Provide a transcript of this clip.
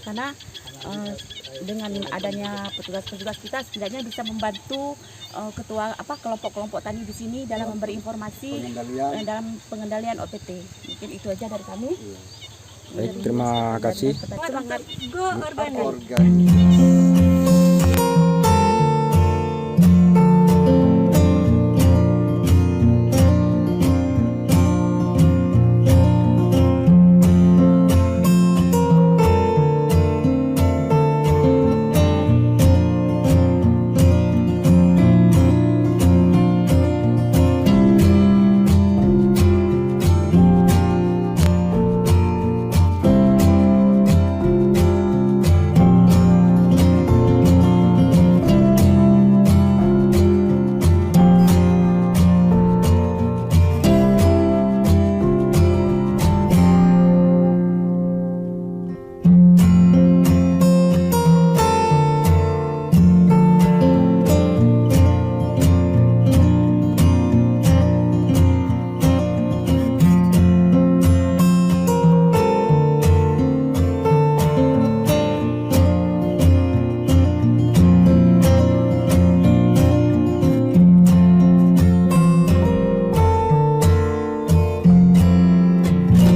karena dengan adanya petugas-petugas kita setidaknya bisa membantu kelompok-kelompok tani di sini dalam memberi informasi dalam pengendalian OPT. Mungkin itu aja dari kami. Baik, terima kasih. Semangat Go organik.